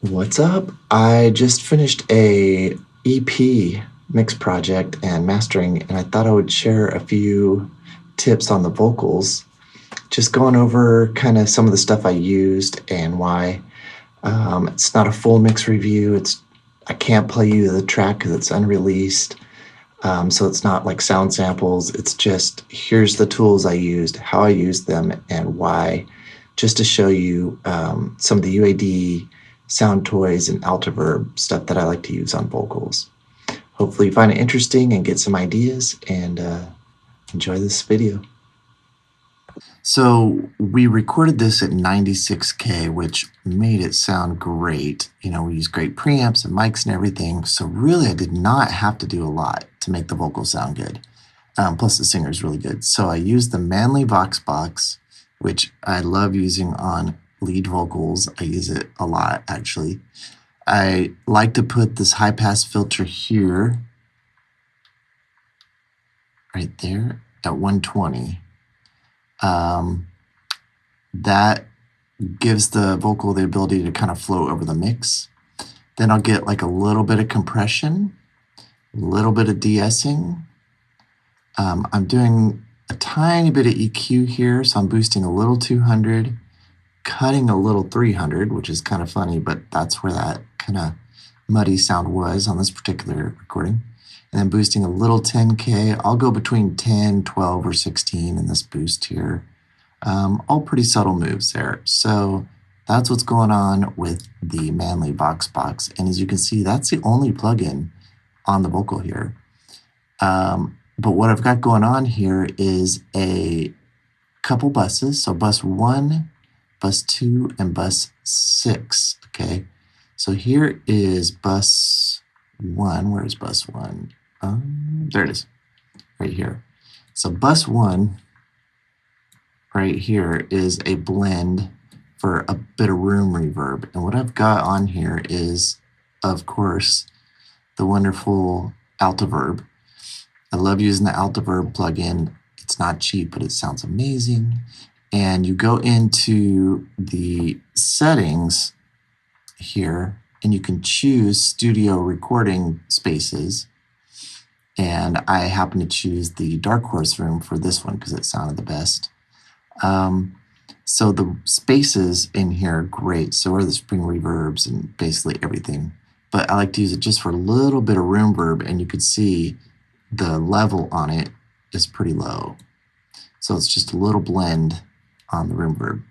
What's up? I just finished a EP mix project and mastering, and I thought I would share a few tips on the vocals. Just going over kind of some of the stuff I used and why. It's not a full mix review. I can't play you the track because it's unreleased. So it's not like sound samples. It's just here's the tools I used, how I used them, and why, just to show you some of the UAD Soundtoys and Altiverb stuff that I like to use on vocals. Hopefully you find it interesting and get some ideas, and enjoy this video. So we recorded this at 96K, which made it sound great. You know, we used great preamps and mics and everything. So really I did not have to do a lot to make the vocals sound good. Plus the singer's really good. So I used the Manly Vox Box, which I love using on lead vocals. I use it a lot, actually. I like to put this high pass filter here, right there, at 120. That gives the vocal the ability to kind of flow over the mix. Then I'll get like a little bit of compression, a little bit of de-essing. I'm doing a tiny bit of EQ here, so I'm boosting a little 200, cutting a little 300, which is kind of funny, but that's where that kind of muddy sound was on this particular recording. And then boosting a little 10K. I'll go between 10, 12, or 16 in this boost here. All pretty subtle moves there. So that's what's going on with the Manly Vox Box. And as you can see, that's the only plugin on the vocal here. But what I've got going on here is a couple buses. So bus 1, bus 2, and bus 6. Okay. So here is bus 1. Where is bus 1? There it is, right here. So bus 1 right here is a blend for a bit of room reverb. And what I've got on here is, of course, the wonderful Altiverb. I love using the Altiverb plugin. It's not cheap, but it sounds amazing. And you go into the settings here, and you can choose studio recording spaces. And I happen to choose the Dark Horse room for this one because it sounded the best. So the spaces in here are great. So are the spring reverbs and basically everything. But I like to use it just for a little bit of room verb, and you can see the level on it is pretty low. So it's just a little blend on the room verb.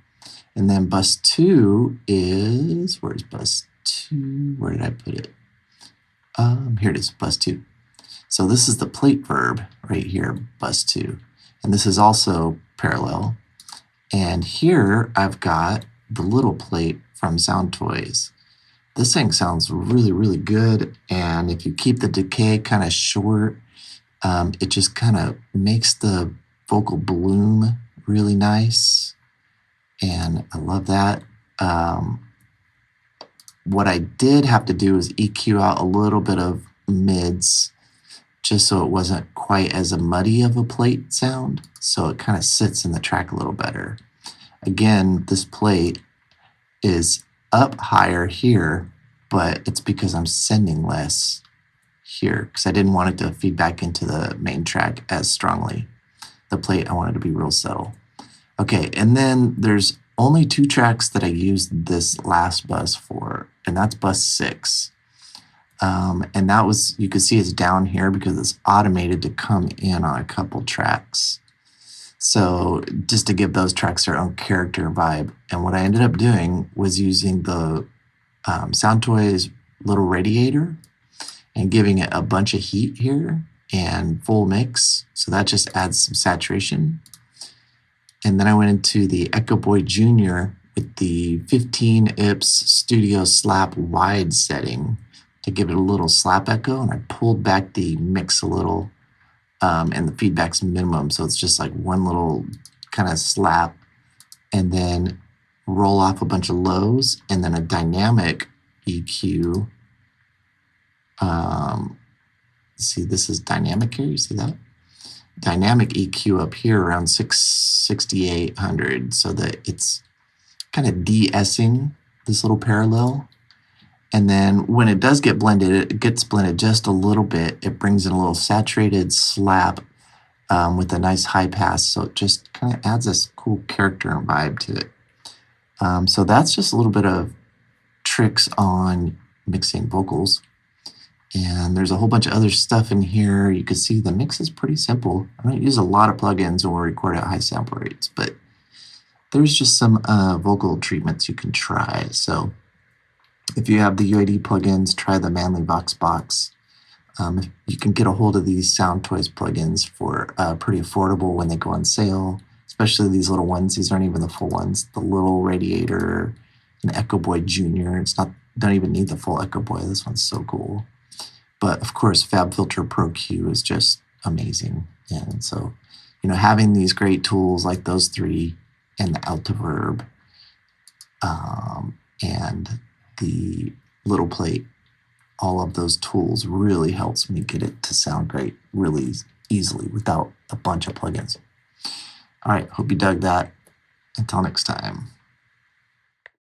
And then bus 2 is, where's bus 2? Where did I put it? Here it is, bus 2. So this is the plate verb right here, bus 2. And this is also parallel. And here I've got the little plate from Soundtoys. This thing sounds really, really good. And if you keep the decay kind of short, it just kind of makes the vocal bloom really nice. And I love that. What I did have to do is EQ out a little bit of mids just so it wasn't quite as a muddy of a plate sound. So it kind of sits in the track a little better. Again, this plate is up higher here, but it's because I'm sending less here because I didn't want it to feed back into the main track as strongly. The plate, I wanted to be real subtle. Okay, and then there's only 2 tracks that I used this last bus for, and that's bus 6. And that was, you can see it's down here because it's automated to come in on a couple tracks. So just to give those tracks their own character vibe. And what I ended up doing was using the Soundtoys little radiator and giving it a bunch of heat here and full mix. So that just adds some saturation. And then I went into the Echo Boy Jr. with the 15 IPS Studio Slap Wide setting to give it a little slap echo, and I pulled back the mix a little, and the feedback's minimum, so it's just like one little kind of slap, and then roll off a bunch of lows, and then a dynamic EQ. See, this is dynamic here, you see that? Dynamic EQ up here around 6,800, so that it's kind of de-essing this little parallel. And then when it does get blended, it gets blended just a little bit. It brings in a little saturated slap with a nice high pass. So it just kind of adds this cool character and vibe to it. So that's just a little bit of tricks on mixing vocals. And there's a whole bunch of other stuff in here. You can see the mix is pretty simple. I don't use a lot of plugins or record at high sample rates, but there's just some vocal treatments you can try. So if you have the UAD plugins, try the Manly Vox Box. You can get a hold of these Soundtoys plugins for pretty affordable when they go on sale, especially these little ones. These aren't even the full ones. The little Radiator, an Echo Boy Junior. It's not, don't even need the full Echo Boy. This one's so cool. But of course, FabFilter Pro Q is just amazing. And so, having these great tools like those three and the Altiverb and the little plate, all of those tools really helps me get it to sound great really easily without a bunch of plugins. All right, hope you dug that. Until next time.